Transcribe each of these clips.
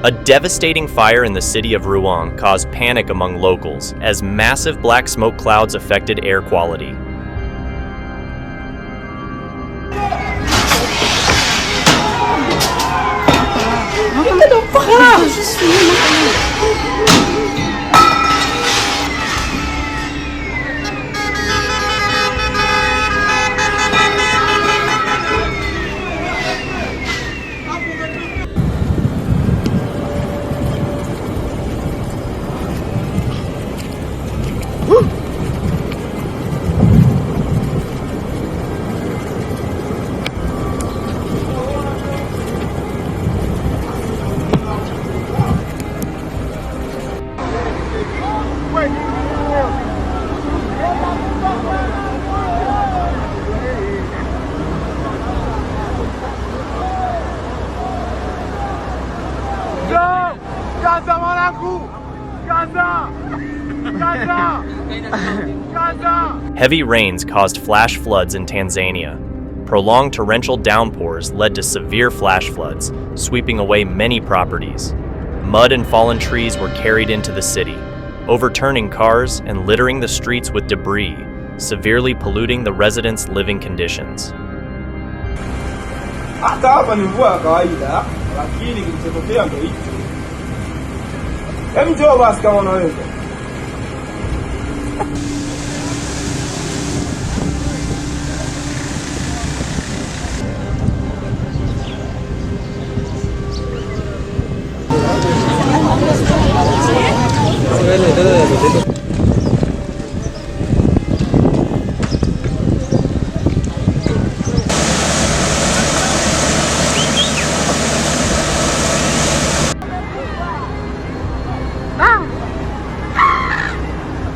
A devastating fire in the city of Rouen caused panic among locals as massive black smoke clouds affected air quality. Heavy rains caused flash floods in Tanzania. Prolonged torrential downpours led to severe flash floods, sweeping away many properties. Mud and fallen trees were carried into the city, overturning cars and littering the streets with debris, severely polluting the residents' living conditions. Hata hapa ni mvua kawaida, lakini kilichotokea ndio hicho. Hebu njoo basi kama unaweza.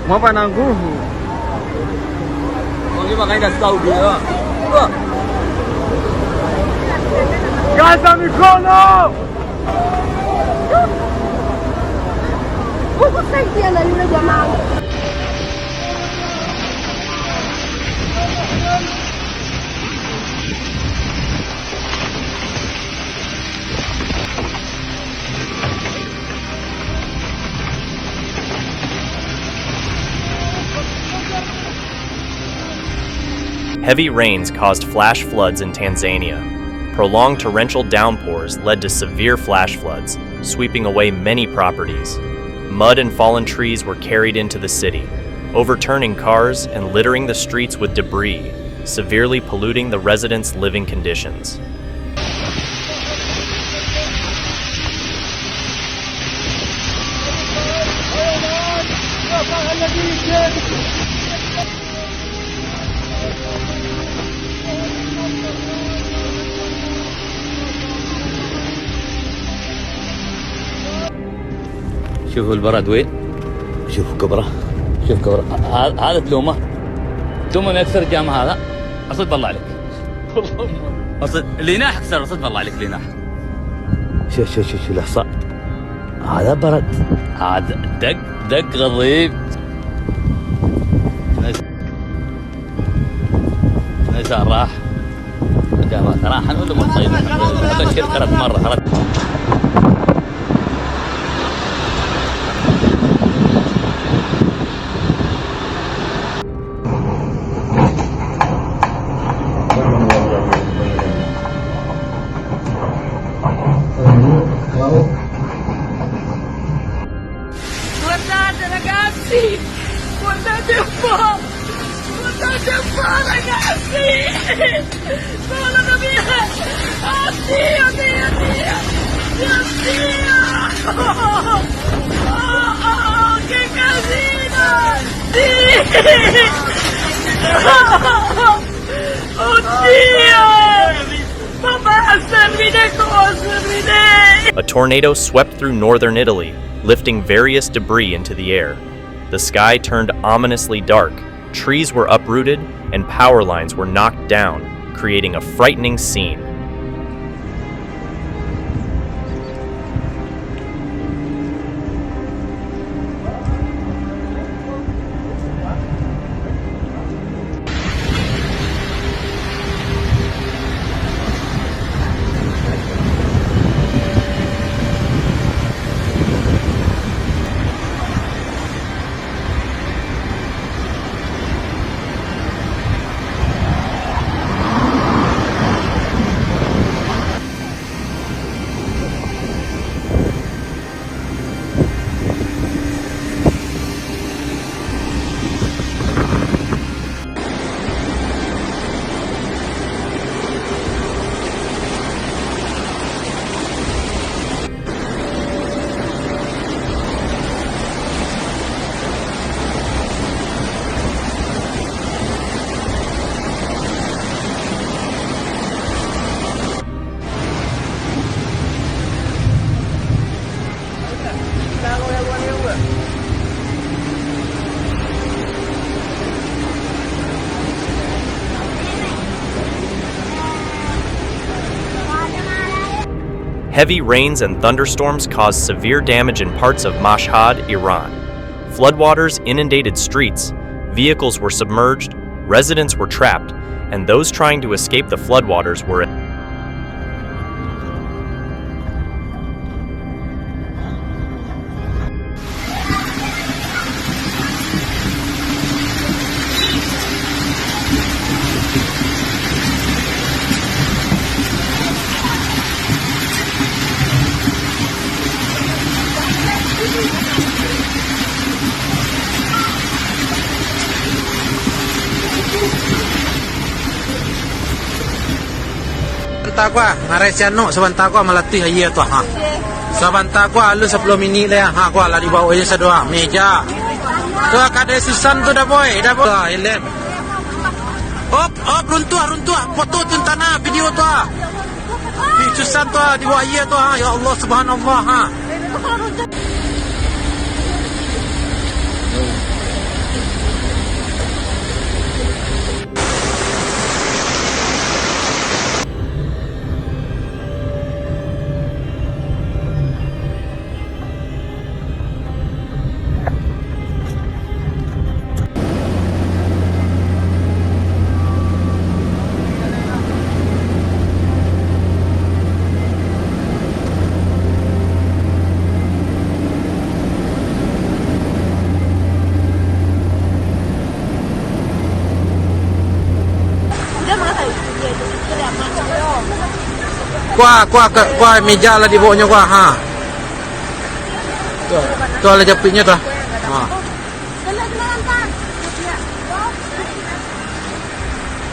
Mwapa na nguvu. Ongea kaenda Saudi leo. Gaza mikono! Ukusaidia na yule jamaa. Heavy rains caused flash floods in Tanzania. Prolonged torrential downpours led to severe flash floods, sweeping away many properties. Mud and fallen trees were carried into the city, overturning cars and littering the streets with debris, severely polluting the residents' living conditions. شوفوا البرد وين؟ شوفوا كبره، شوف كبره. هذا تلومه من اكثر الجامع هذا. اصد بالله عليك. اصد اللي يناح اكثر، اصد بالله عليك اللي يناح. شوف الاحصاء. هذا برد، هذا دق غضيب. نزار راح الجامع راح نقول له مو طيب. ابشر 3 مرات. Guardate ragazzi! Guardate un po'! Guardate un po' ragazzi! Sono da me! Oddio, Dio! Oh, che casino! Sì! Oddio! Papà, servine servine! A tornado swept through northern Italy, lifting various debris into the air. The sky turned ominously dark, trees were uprooted, and power lines were knocked down, creating a frightening scene. Heavy rains and thunderstorms caused severe damage in parts of Mashhad, Iran. Floodwaters inundated streets, vehicles were submerged, residents were trapped, and those trying to escape the floodwaters were Sebentar gua ngarai siano sebentar gua melatih aja tu ha. Sebentar gua lu 10 minit lah ha gua lah di bawah aja sedua meja. Tu kada sisan tu dah boy elem. Op runtuh foto tu tanah video tu ha. Di sisan tu di bawah aja tu ha ya Allah subhanallah ha. Kuah meja lah di bawahnya kuah ha. Tu lah japitnya tu. Ha.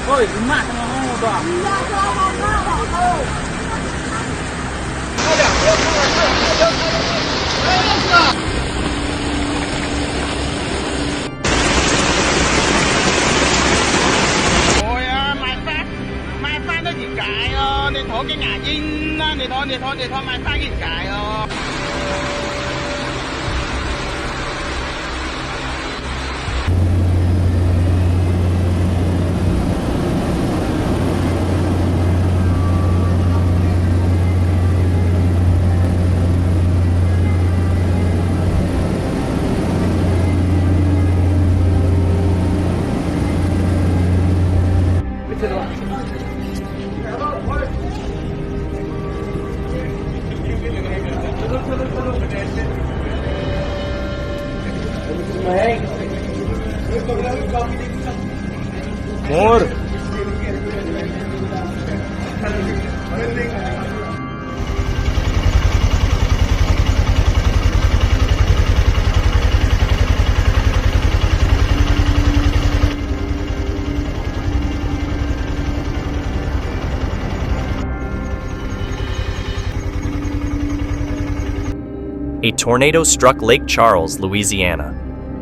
Oi, emak tengah tu. Mur. A tornado struck Lake Charles, Louisiana.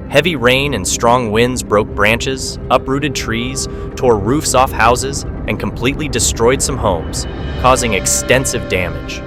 Heavy rain and strong winds broke branches, uprooted trees, tore roofs off houses, and completely destroyed some homes, causing extensive damage.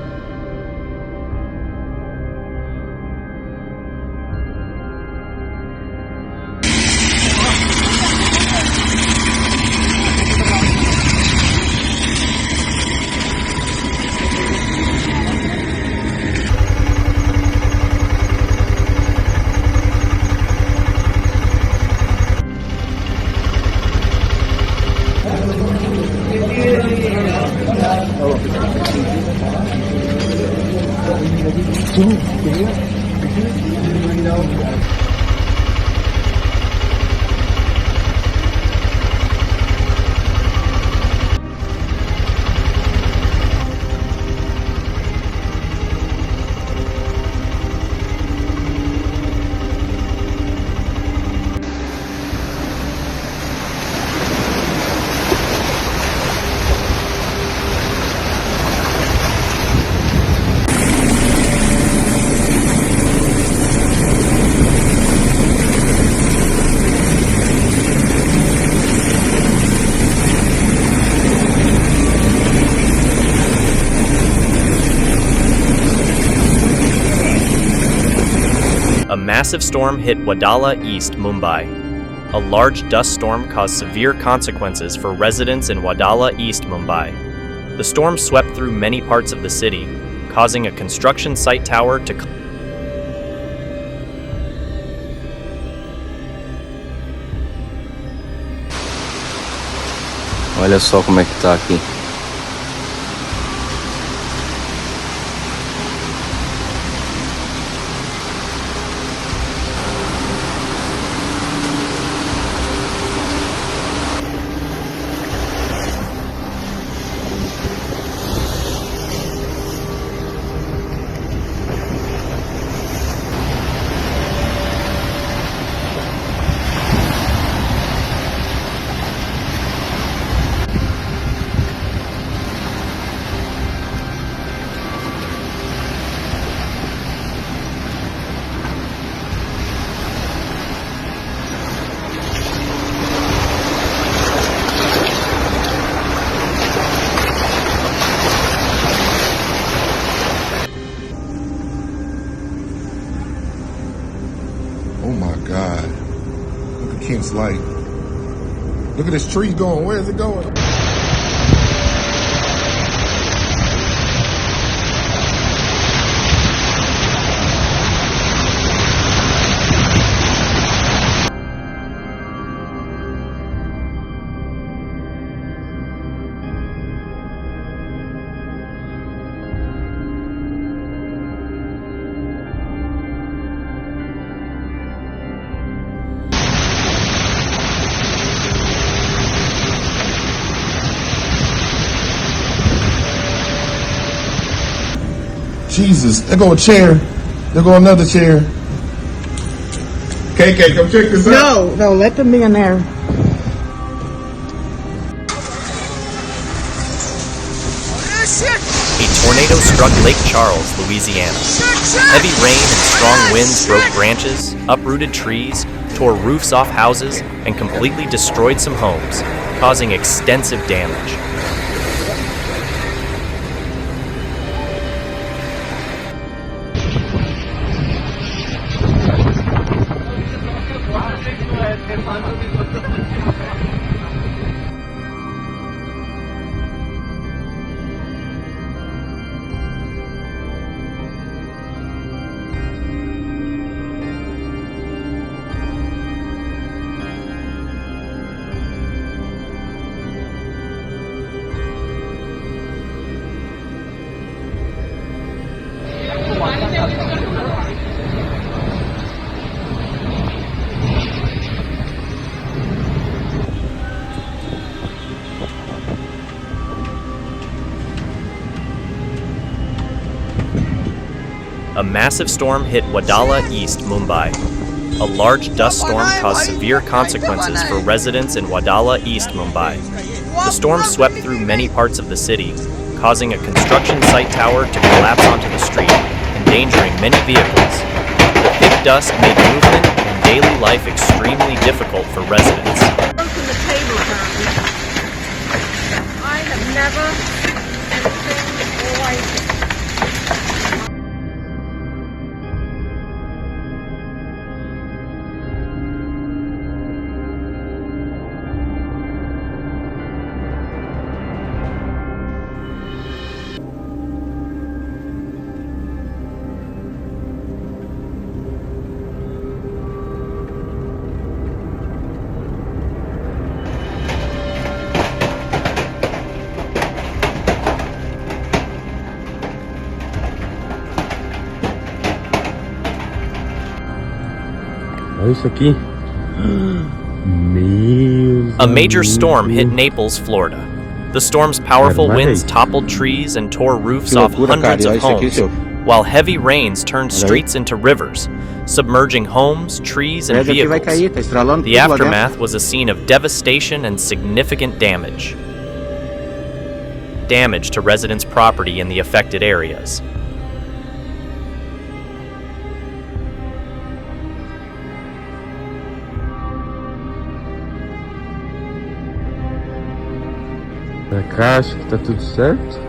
A massive storm hit Wadala East, Mumbai. A large dust storm caused severe consequences for residents in Wadala East, Mumbai. The storm swept through many parts of the city, causing a construction site tower to Olha só como é que tá aqui. Oh my God. Look at Kent's light. Look at this tree going. Where is it going? Jesus, there go a chair. There go another chair. KK, come check this out. No, let them be in there. A tornado struck Lake Charles, Louisiana. Heavy rain and strong winds broke branches, uprooted trees, tore roofs off houses, and completely destroyed some homes, causing extensive damage. A massive storm hit Wadala, East Mumbai. A large dust storm caused severe consequences for residents in Wadala, East Mumbai. The storm swept through many parts of the city, causing a construction site tower to collapse onto the street, endangering many vehicles. The thick dust made movement and daily life extremely difficult for residents. From the table, I have never seen like it. Olha isso aqui. A major storm hit Naples, Florida. The storm's powerful winds toppled trees and tore roofs off hundreds of homes, while heavy rains turned streets into rivers, submerging homes, trees, and vehicles. The aftermath was a scene of devastation and significant damage. Damage to residents' property in the affected areas. Pra cá, acho que tá tudo certo.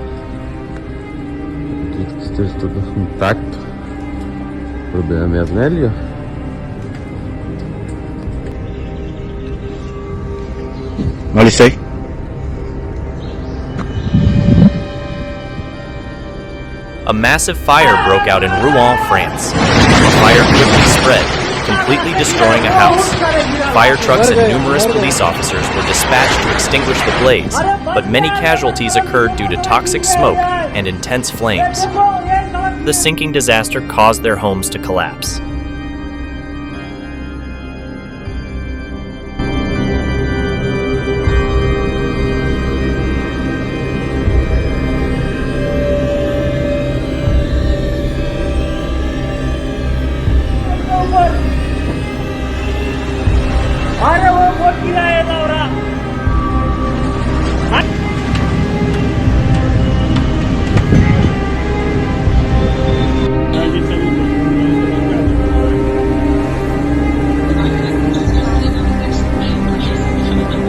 Acredito que esteja tudo intacto. O problema mesmo é ali, ó. Olha isso aí. A massive fire broke out in Rouen, France. The fire quickly spread, completely destroying a house. Fire trucks and numerous police officers were dispatched to extinguish the blaze, but many casualties occurred due to toxic smoke and intense flames. The sinking disaster caused their homes to collapse.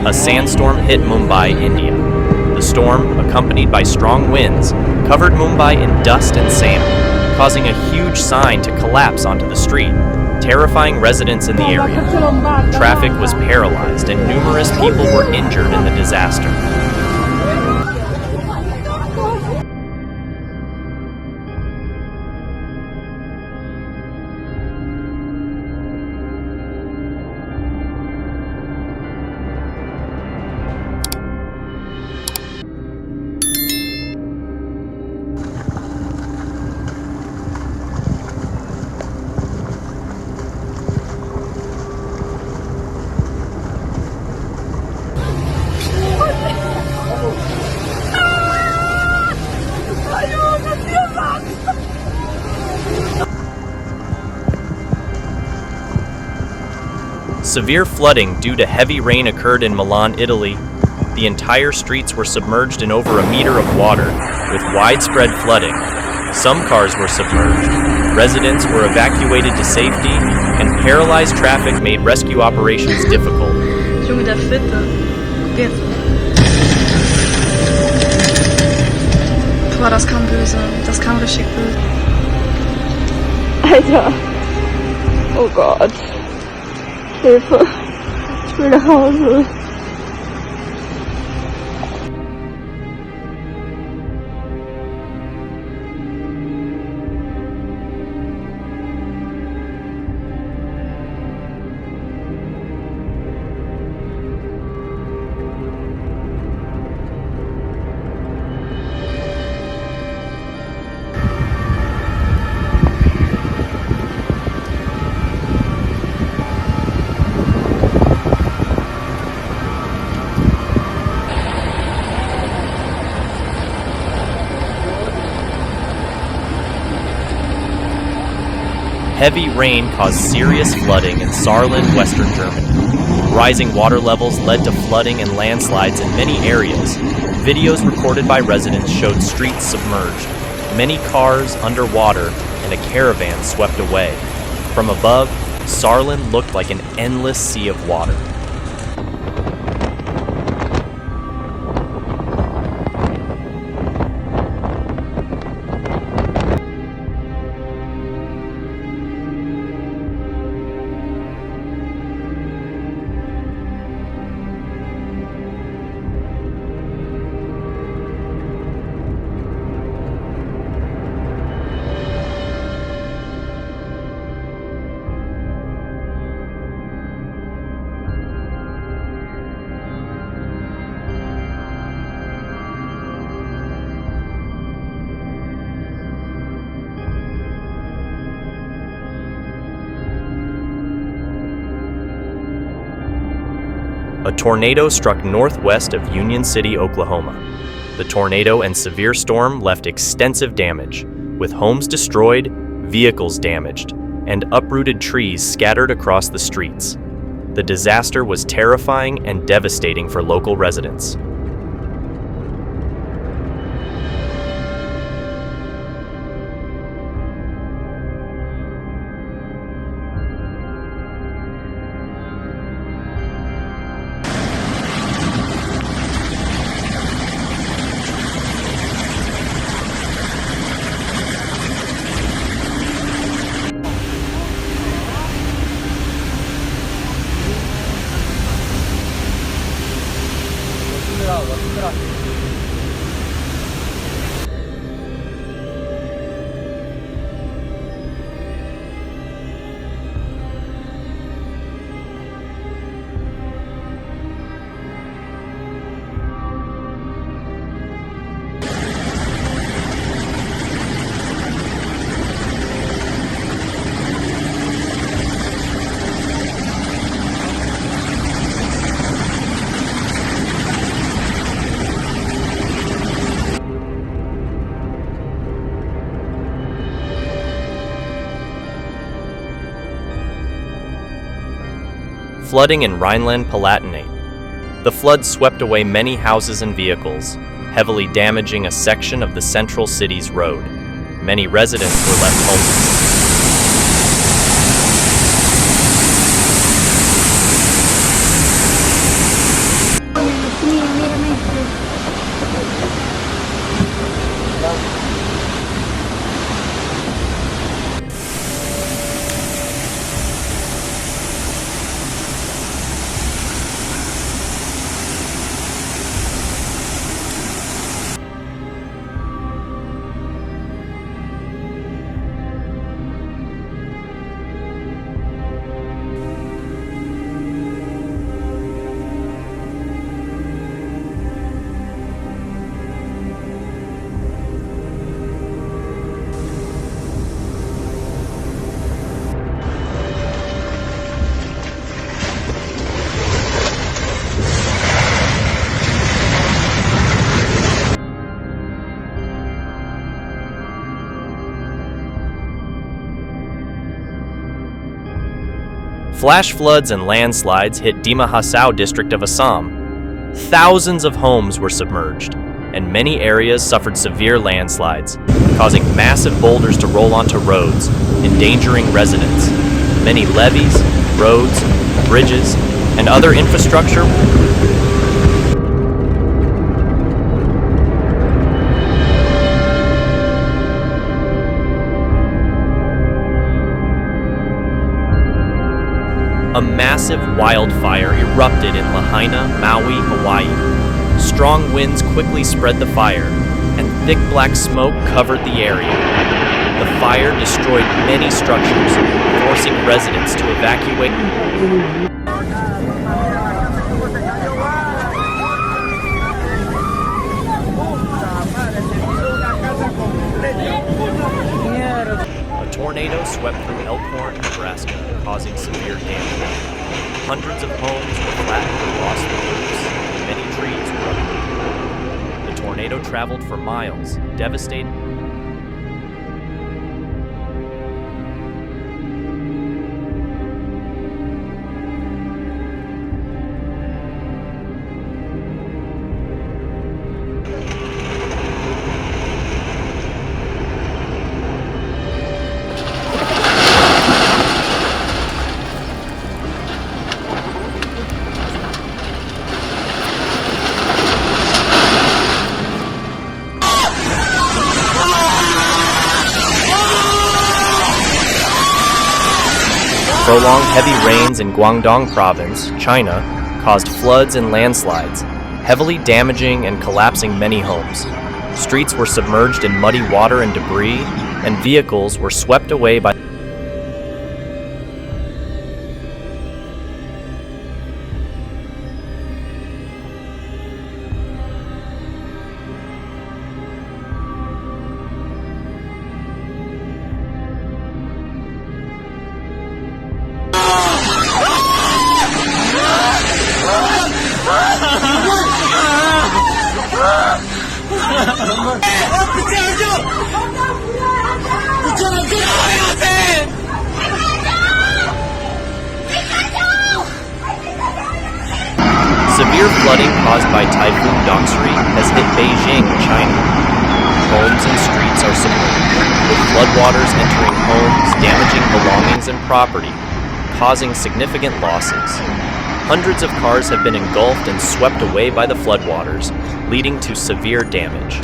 A sandstorm hit Mumbai, India. The storm, accompanied by strong winds, covered Mumbai in dust and sand, causing a huge sign to collapse onto the street, terrifying residents in the area. Traffic was paralyzed and numerous people were injured in the disaster. Severe flooding due to heavy rain occurred in Milan, Italy. The entire streets were submerged in over a meter of water, with widespread flooding. Some cars were submerged. Residents were evacuated to safety, and paralyzed traffic made rescue operations difficult. Junge, der Fitte. Jetzt. Boah, das kam böse. Das kam richtig böse. Alter. Oh Gott. Hilfe. Ich will nach Hause. Heavy rain caused serious flooding in Saarland, western Germany. Rising water levels led to flooding and landslides in many areas. Videos recorded by residents showed streets submerged, many cars underwater, and a caravan swept away. From above, Saarland looked like an endless sea of water. A tornado struck northwest of Union City, Oklahoma. The tornado and severe storm left extensive damage, with homes destroyed, vehicles damaged, and uprooted trees scattered across the streets. The disaster was terrifying and devastating for local residents. Flooding in Rhineland-Palatinate. The flood swept away many houses and vehicles, heavily damaging a section of the central city's road. Many residents were left homeless. Flash floods and landslides hit Dima Hasao district of Assam. Thousands of homes were submerged, and many areas suffered severe landslides, causing massive boulders to roll onto roads, endangering residents. Many levees, roads, bridges, and other infrastructure A massive wildfire erupted in Lahaina, Maui, Hawaii. Strong winds quickly spread the fire, and thick black smoke covered the area. The fire destroyed many structures, forcing residents to evacuate. A tornado swept through Elkhorn, Nebraska, causing severe damage. Hundreds of homes were flattened or lost their roofs, and many trees were uprooted. The tornado traveled for miles, devastating. Prolonged heavy rains in Guangdong Province, China, caused floods and landslides, heavily damaging and collapsing many homes. Streets were submerged in muddy water and debris, and vehicles were swept away by Severe flooding caused by Typhoon Dongsri has hit Beijing, China. Homes and streets are submerged, with floodwaters entering homes, damaging belongings and property, causing significant losses. Hundreds of cars have been engulfed and swept away by the floodwaters, leading to severe damage.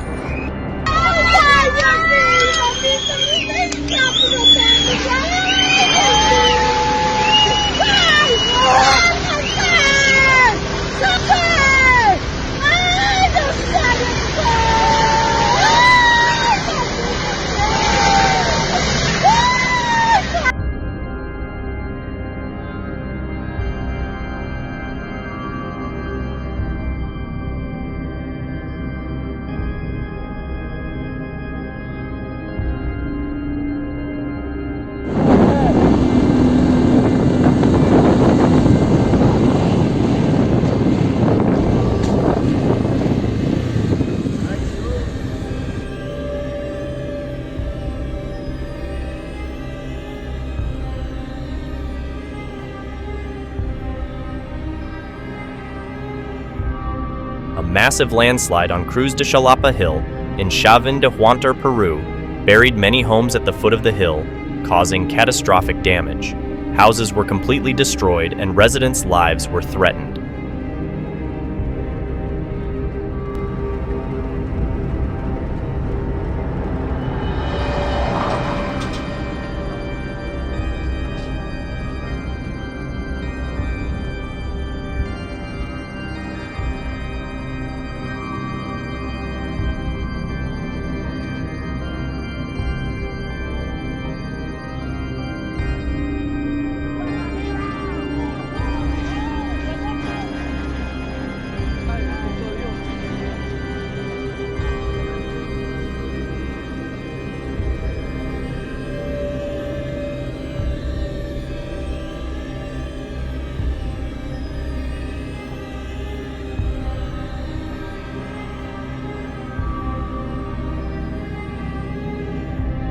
massive landslide on Cruz de Xalapa Hill in Chavín de Huántar, Peru, buried many homes at the foot of the hill, causing catastrophic damage. Houses were completely destroyed and residents' lives were threatened.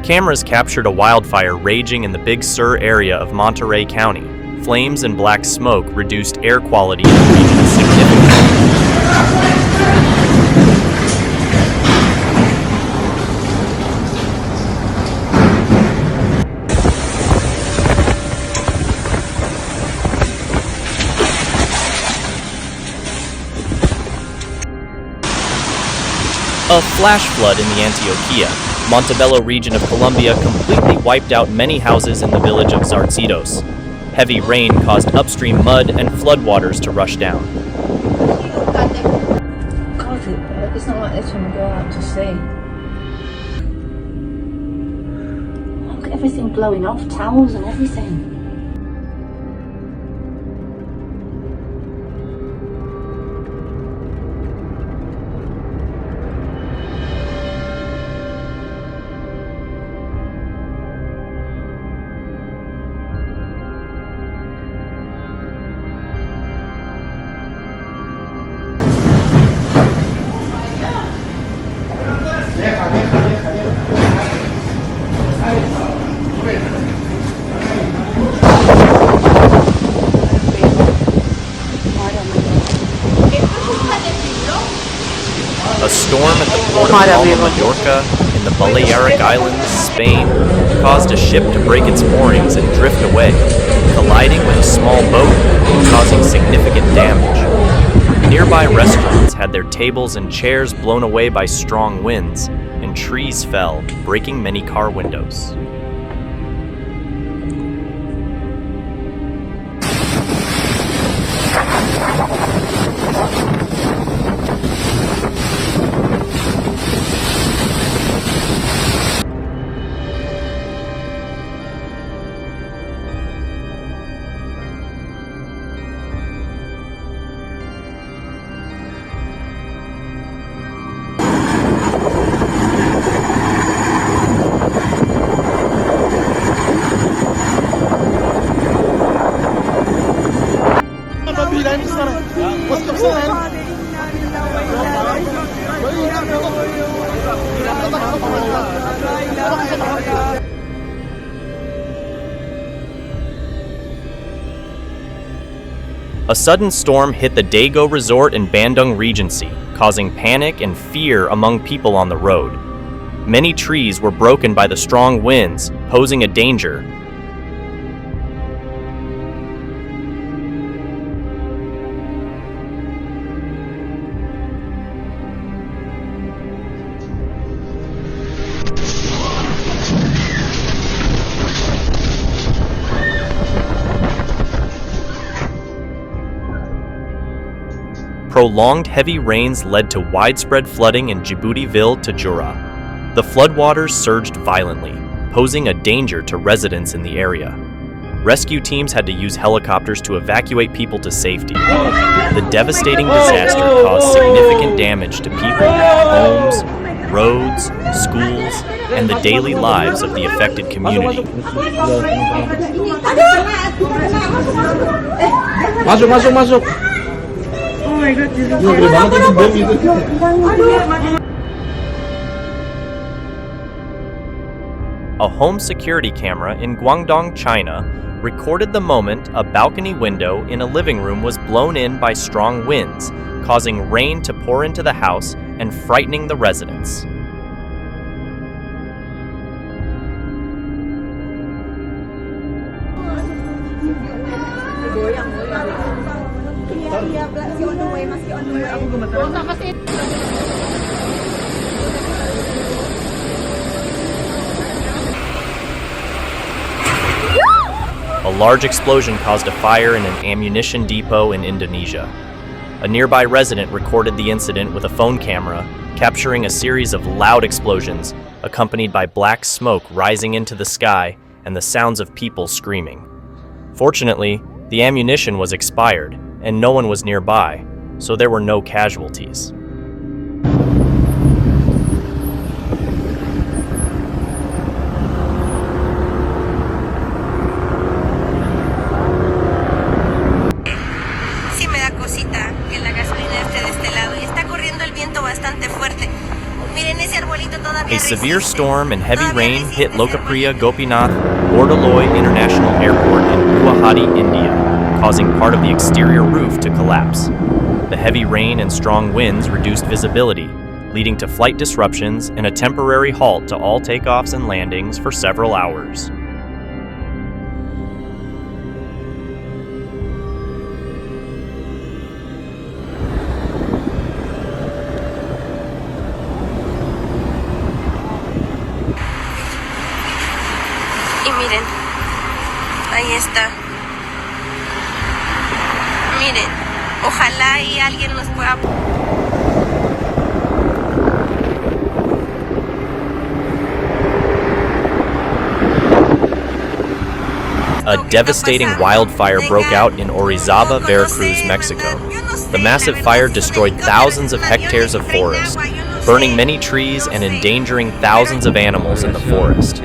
Cameras captured a wildfire raging in the Big Sur area of Monterey County. Flames and black smoke reduced air quality in the region significantly. A flash flood in the Antioquia, Montebello region of Colombia completely wiped out many houses in the village of Zarcitos. Heavy rain caused upstream mud and floodwaters to rush down. God, it's not like this when we go out to sea. Look at everything blowing off, towels and everything. A storm at the port of Palma, Mallorca, in the Balearic Islands, Spain, caused a ship to break its moorings and drift away, colliding with a small boat and causing significant damage. Nearby restaurants had their tables and chairs blown away by strong winds, and trees fell, breaking many car windows. A sudden storm hit the Dago Resort in Bandung Regency, causing panic and fear among people on the road. Many trees were broken by the strong winds, posing a danger. Prolonged heavy rains led to widespread flooding in Djiboutiville to Jura. The floodwaters surged violently, posing a danger to residents in the area. Rescue teams had to use helicopters to evacuate people to safety. The devastating disaster caused significant damage to people, homes, roads, schools, and the daily lives of the affected community. Masuk. Oh my God, A home security camera in Guangdong, China, recorded the moment a balcony window in a living room was blown in by strong winds, causing rain to pour into the house and frightening the residents. A large explosion caused a fire in an ammunition depot in Indonesia. A nearby resident recorded the incident with a phone camera, capturing a series of loud explosions, accompanied by black smoke rising into the sky and the sounds of people screaming. Fortunately, the ammunition was expired, and no one was nearby, so there were no casualties. A severe storm and heavy rain hit Lokapriya Gopinath Bordoloi International Airport in Guwahati, India, causing part of the exterior roof to collapse. The heavy rain and strong winds reduced visibility, leading to flight disruptions and a temporary halt to all takeoffs and landings for several hours. Y miren, ahí está. Miren, ojalá y alguien nos pueda... A devastating wildfire broke out in Orizaba, Veracruz, Mexico. The massive fire destroyed thousands of hectares of forest, burning many trees and endangering thousands of animals in the forest.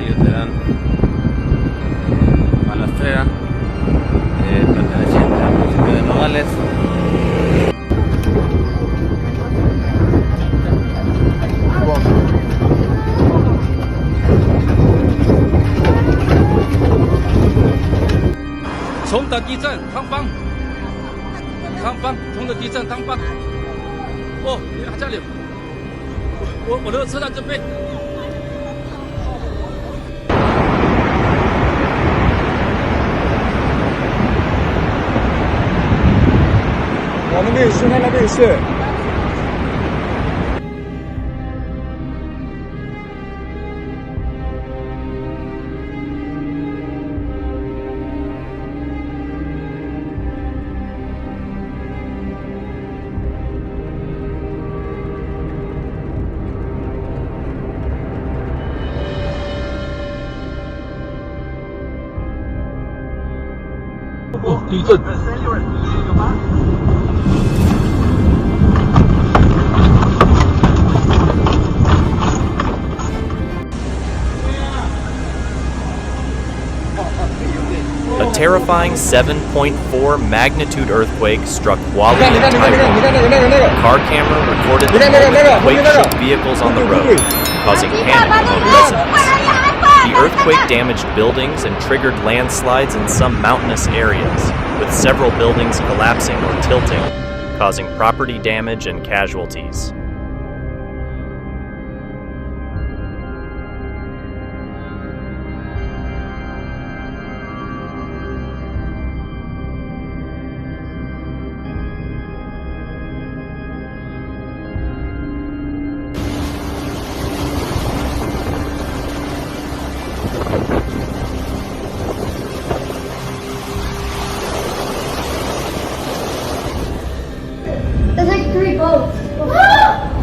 A terrifying 7.4 magnitude earthquake struck Hualien in Taiwan. A car camera recorded the moment the quake shook vehicles on the road, causing panic among residents. The earthquake damaged buildings and triggered landslides in some mountainous areas, with several buildings collapsing or tilting, causing property damage and casualties. There's like 3 boats.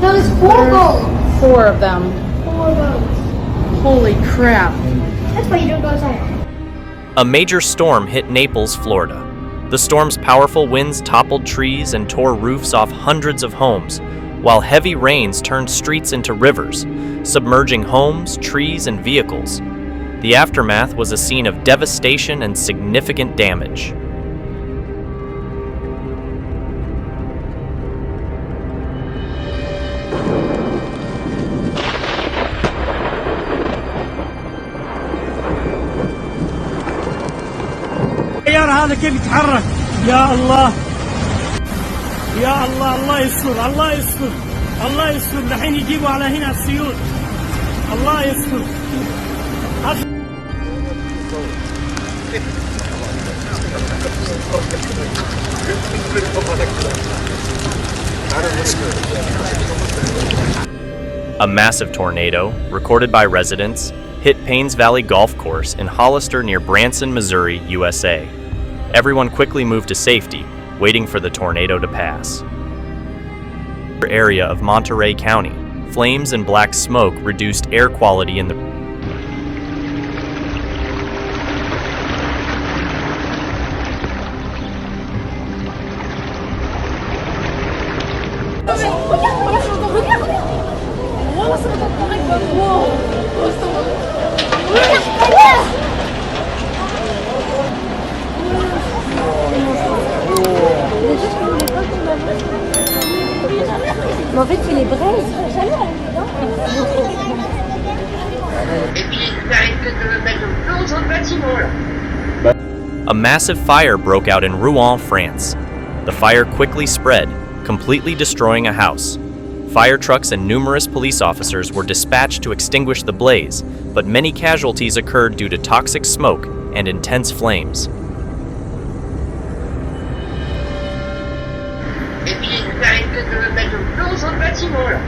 There's 4 boats. 4 of them. 4 boats. Holy crap. That's why you don't go outside. A major storm hit Naples, Florida. The storm's powerful winds toppled trees and tore roofs off hundreds of homes, while heavy rains turned streets into rivers, submerging homes, trees, and vehicles. The aftermath was a scene of devastation and significant damage. التيار هذا كيف يتحرك؟ يا الله يا الله، الله يستر الله يستر الله يستر، دحين يجيبوا على هنا السيول، الله يستر. A massive tornado, recorded by residents, hit Paynes Valley Golf Course in Hollister near Branson, Missouri, USA. Everyone quickly moved to safety, waiting for the tornado to pass. Area of Monterey County, flames and black smoke reduced air quality in the Mais en fait, il est braise. Et puis, ça risque de me mettre le feu au bâtiment, là. A massive fire broke out in Rouen, France. The fire quickly spread, completely destroying a house. Fire trucks and numerous police officers were dispatched to extinguish the blaze, but many casualties occurred due to toxic smoke and intense flames. Et puis, ça risque de me mettre le feu au bâtiment, là.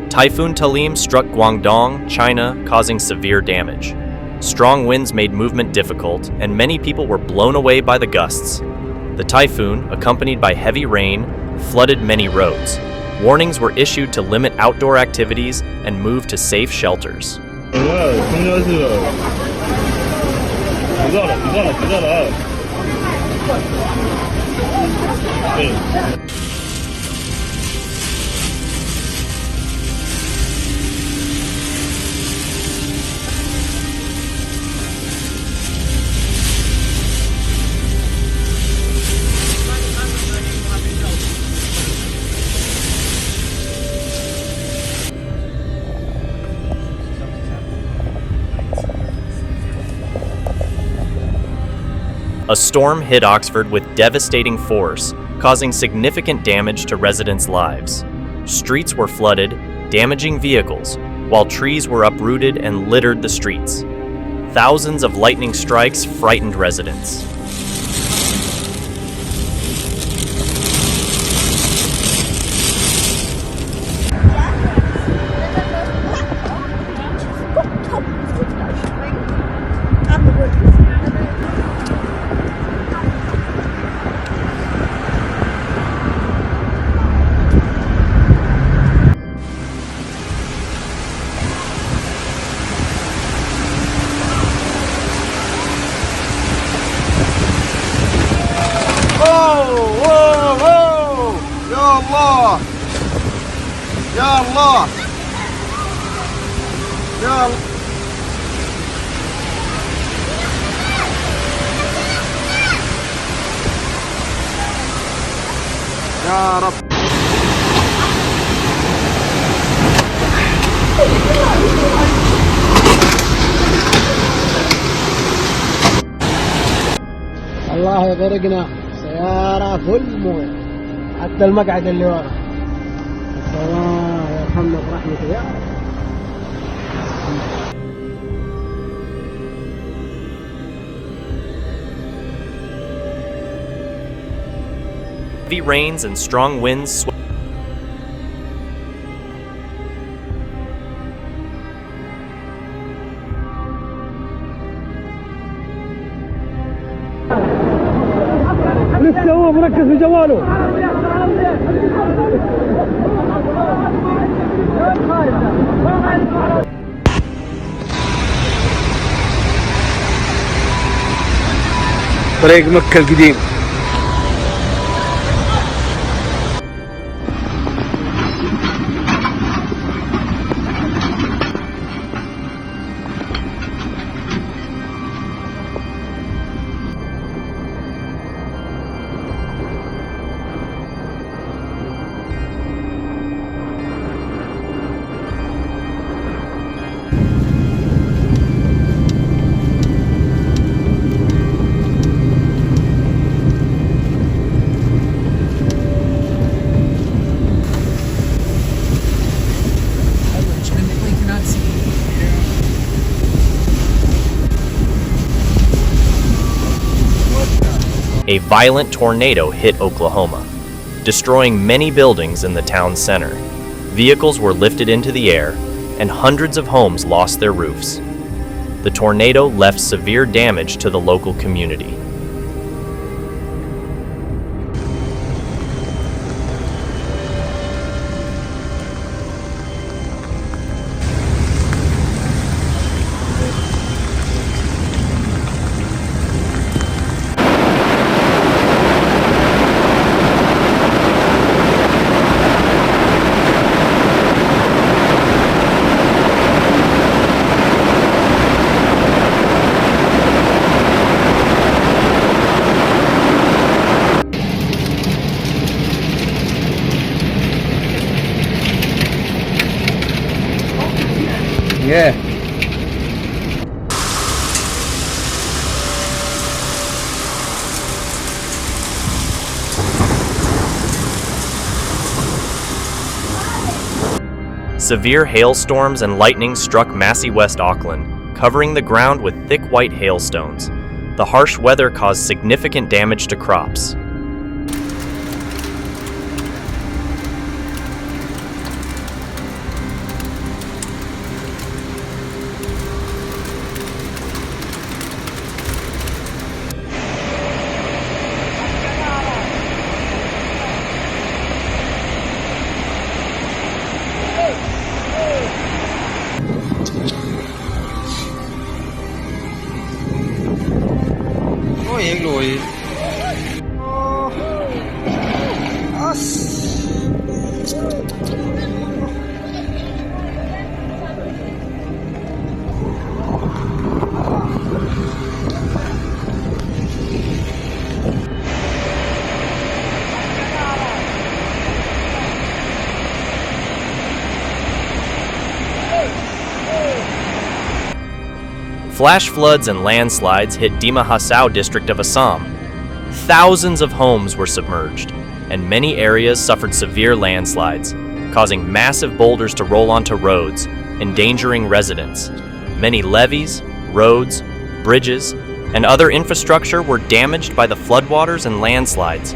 Typhoon Talim struck Guangdong, China, causing severe damage. Strong winds made movement difficult, and many people were blown away by the gusts. The typhoon, accompanied by heavy rain, flooded many roads. Warnings were issued to limit outdoor activities and move to safe shelters. A storm hit Oxford with devastating force, causing significant damage to residents' lives. Streets were flooded, damaging vehicles, while trees were uprooted and littered the streets. Thousands of lightning strikes frightened residents. يا الله يا الله يا رب. الله يغرقنا سيارة فل مويه حتى المقعد اللي ورا. الله يرحمنا برحمته يا رب. Heavy rains and strong winds لسه هو مركز في جواله. طريق مكة القديم. A violent tornado hit Oklahoma, destroying many buildings in the town's center. Vehicles were lifted into the air, and hundreds of homes lost their roofs. The tornado left severe damage to the local community. Yeah. Severe hailstorms and lightning struck Massey, West Auckland, covering the ground with thick white hailstones. The harsh weather caused significant damage to crops. Flash floods and landslides hit Dima Hasao district of Assam. Thousands of homes were submerged, and many areas suffered severe landslides, causing massive boulders to roll onto roads, endangering residents. Many levees, roads, bridges, and other infrastructure were damaged by the floodwaters and landslides.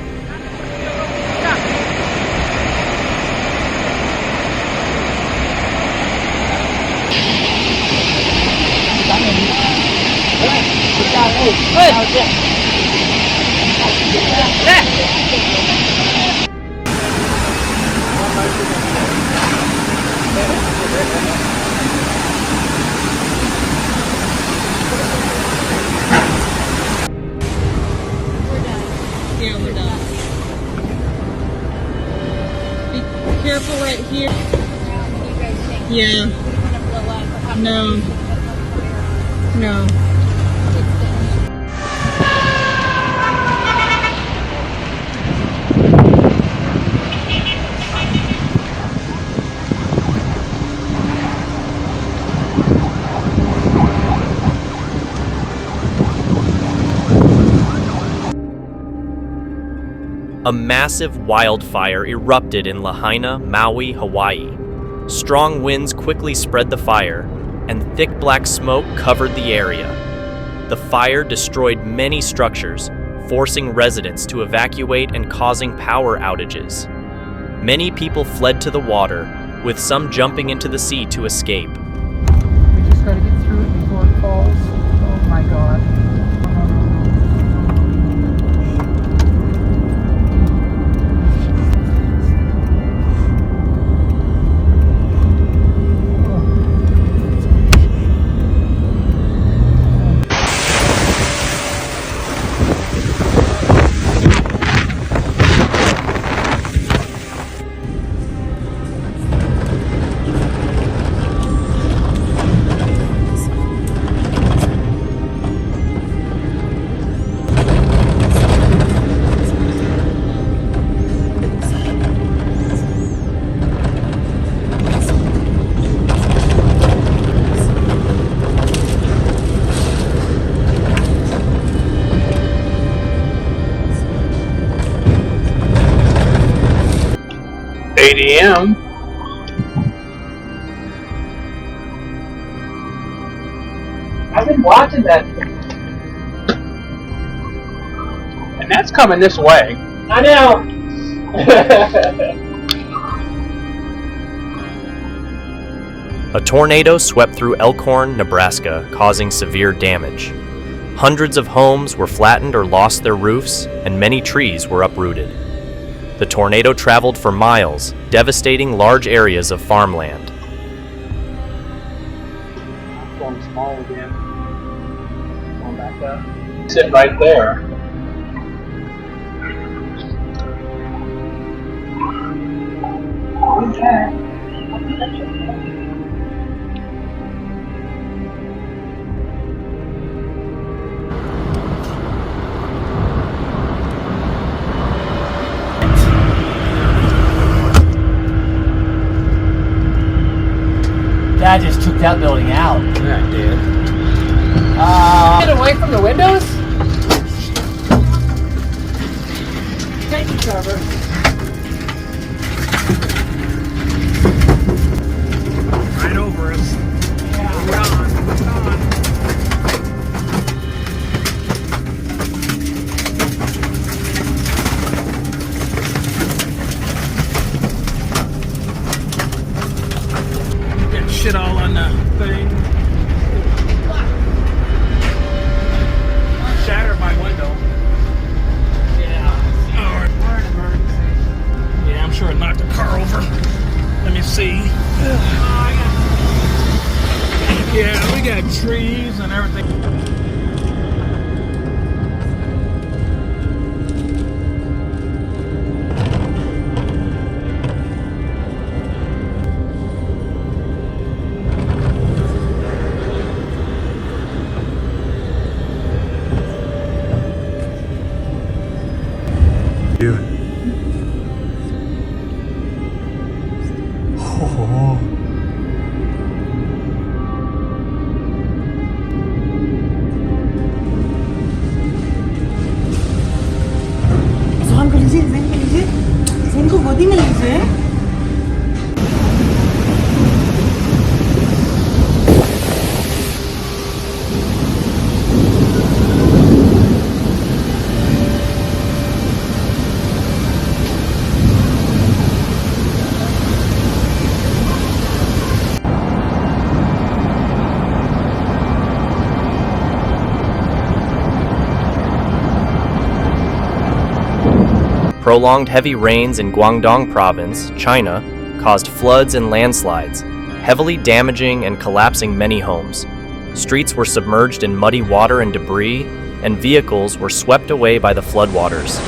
Yeah, we're done. Be careful right here. Yeah. No. No. A massive wildfire erupted in Lahaina, Maui, Hawaii. Strong winds quickly spread the fire, and thick black smoke covered the area. The fire destroyed many structures, forcing residents to evacuate and causing power outages. Many people fled to the water, with some jumping into the sea to escape. We just gotta get through it before it falls. Oh my God. ADM. I've been watching that. And that's coming this way. I know. A tornado swept through Elkhorn, Nebraska, causing severe damage. Hundreds of homes were flattened or lost their roofs, and many trees were uprooted. The tornado traveled for miles, devastating large areas of farmland. Going small again. Going back up. Sit right there. Okay. Dad just took that building out. Yeah, it did. Get away from the windows? Take cover. Right over us. Yeah. We're on. Get shit all on the thing. Shattered my window. Yeah. We're in emergency. Yeah, I'm sure it knocked the car over. Let me see. Yeah, we got trees and everything. Dude. Oh. को लीजिए जैन को गोदी में लीजिए Prolonged heavy rains in Guangdong Province, China, caused floods and landslides, heavily damaging and collapsing many homes. Streets were submerged in muddy water and debris, and vehicles were swept away by the floodwaters.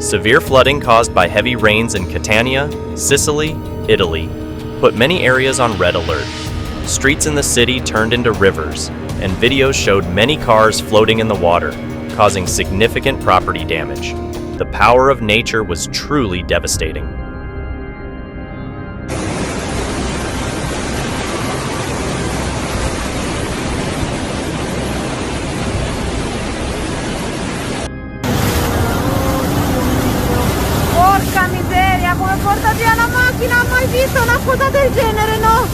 Severe flooding caused by heavy rains in Catania, Sicily, Italy, put many areas on red alert. Streets in the city turned into rivers, and videos showed many cars floating in the water, causing significant property damage. The power of nature was truly devastating. macchina, ho mai visto una cosa del genere, no?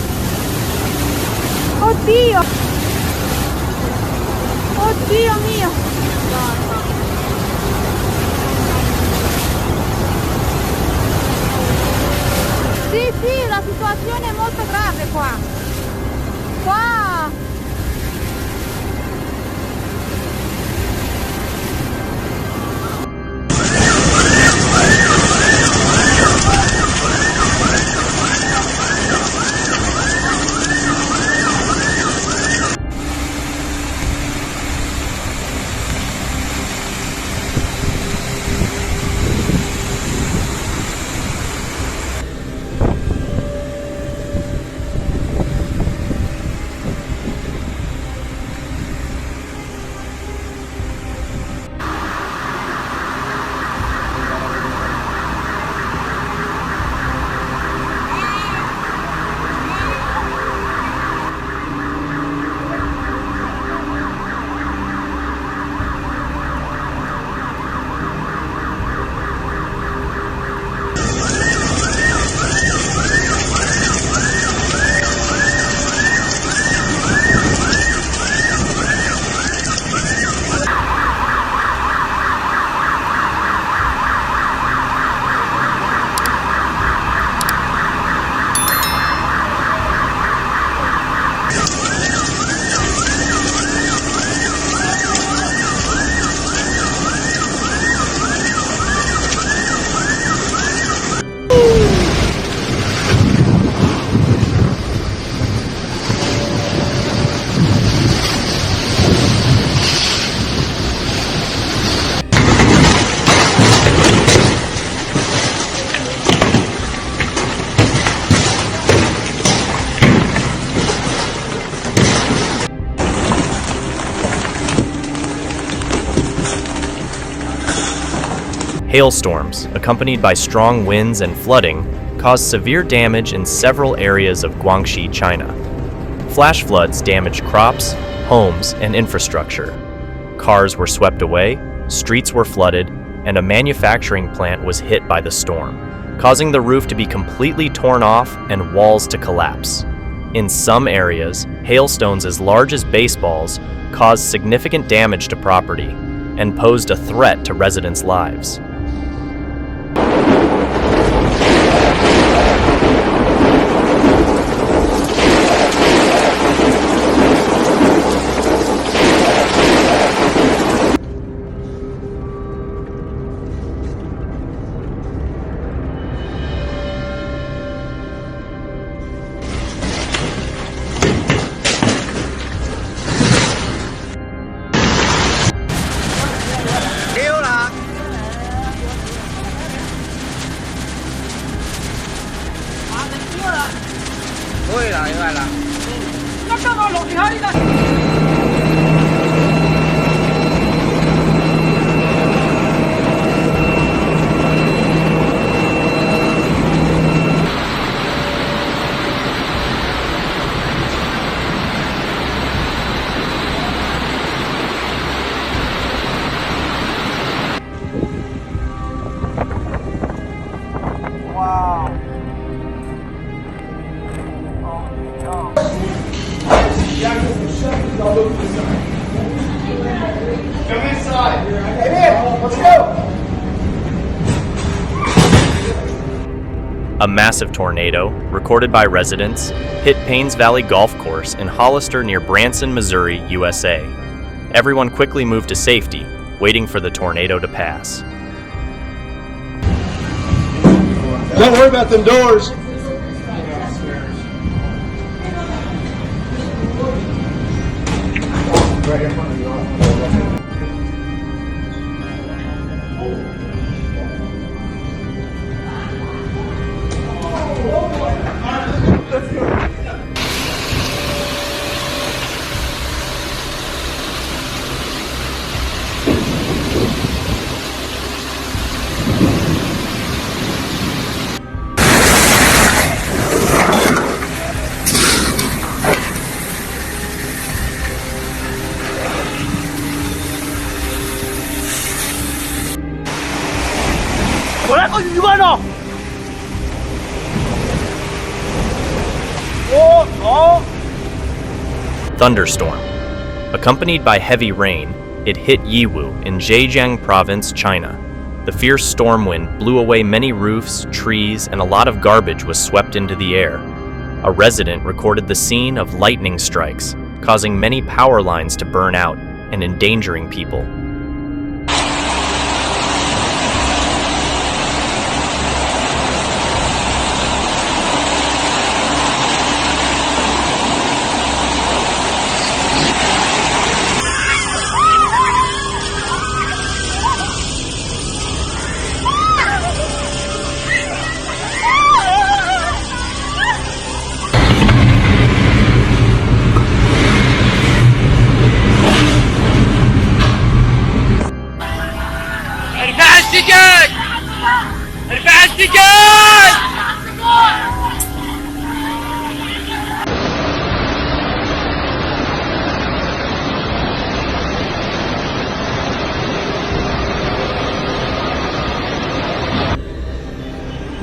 Oddio! Oddio mio! Sì, sì, la situazione è molto grave qua. Qua! Hailstorms, accompanied by strong winds and flooding, caused severe damage in several areas of Guangxi, China. Flash floods damaged crops, homes, and infrastructure. Cars were swept away, streets were flooded, and a manufacturing plant was hit by the storm, causing the roof to be completely torn off and walls to collapse. In some areas, hailstones as large as baseballs caused significant damage to property and posed a threat to residents' lives. Come inside. Get in. Let's go. A massive tornado, recorded by residents, hit Paynes Valley Golf Course in Hollister near Branson, Missouri, USA. Everyone quickly moved to safety, waiting for the tornado to pass. Don't worry about them doors. Right in front of you. ¡Por ahí con mi mano! Thunderstorm. Accompanied by heavy rain, it hit Yiwu in Zhejiang Province, China. The fierce storm wind blew away many roofs, trees, and a lot of garbage was swept into the air. A resident recorded the scene of lightning strikes, causing many power lines to burn out and endangering people.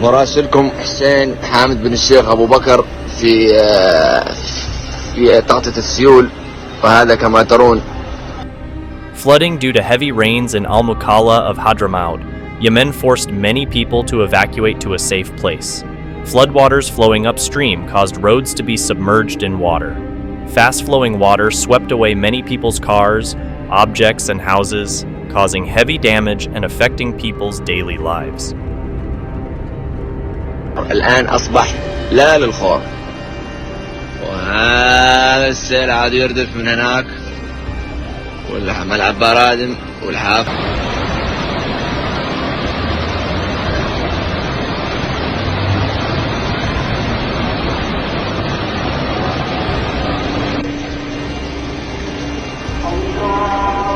مراسلكم حسين حامد بن الشيخ أبو بكر في تغطية السيول وهذا كما ترون. Flooding due to heavy rains in Al-Mukalla of Hadramaut, Yemen forced many people to evacuate to a safe place. Floodwaters flowing upstream caused roads to be submerged in water. Fast-flowing water swept away many people's cars, objects, and houses, causing heavy damage and affecting people's daily lives. الآن أصبح لا للخوف، وهذا السيل عاد يردف من هناك، والملعب برادم والحافة.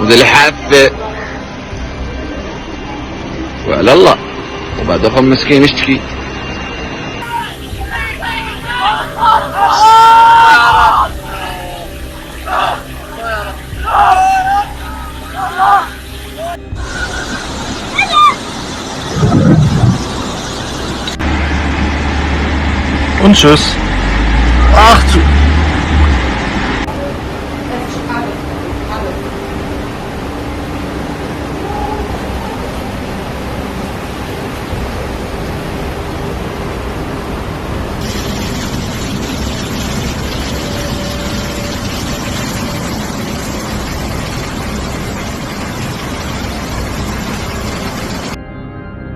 وذي الحافة وعلى الله، وبعد أخو مسكين يشتكي. Und tschüss. Ach du.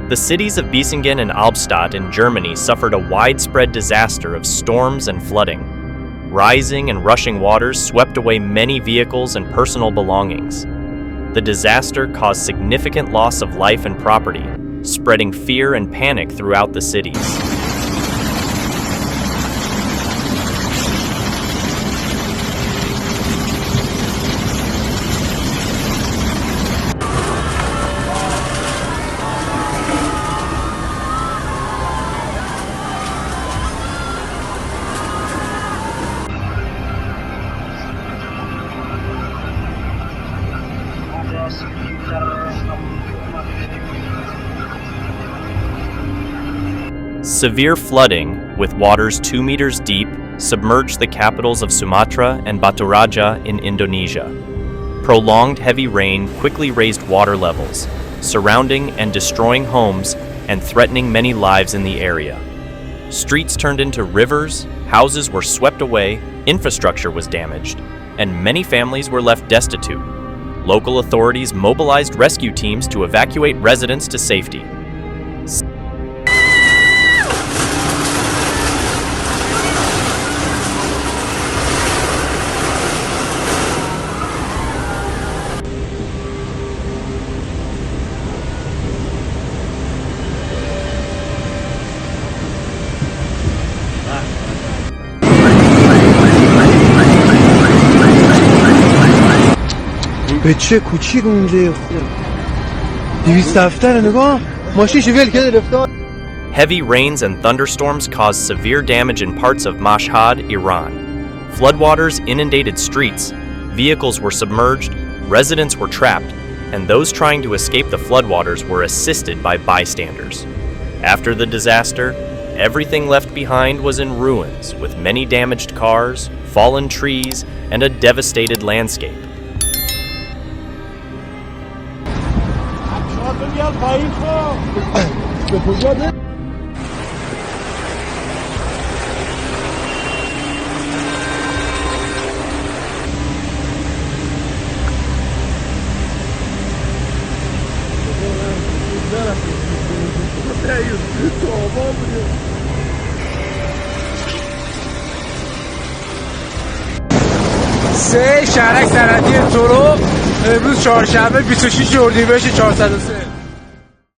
The cities of Bissingen and Albstadt in Germany suffered a widespread disaster of storms and flooding. Rising and rushing waters swept away many vehicles and personal belongings. The disaster caused significant loss of life and property, spreading fear and panic throughout the cities. Severe flooding, with waters 2 meters deep, submerged the capitals of Sumatra and Batu Raja in Indonesia. Prolonged heavy rain quickly raised water levels, surrounding and destroying homes and threatening many lives in the area. Streets turned into rivers, houses were swept away, infrastructure was damaged, and many families were left destitute. Local authorities mobilized rescue teams to evacuate residents to safety. بچه کوچیک اونجا 270 نگاه ماشین شویل کرده رفتار. Heavy rains and thunderstorms caused severe damage in parts of Mashhad, Iran. Floodwaters inundated streets, vehicles were submerged, residents were trapped, and those trying to escape the floodwaters were assisted by bystanders. After the disaster, everything left behind was in ruins, with many damaged cars, fallen trees, and a devastated landscape. سه شهرک صنعتی تورو امروز چهارشنبه 26 اردیبهشت 403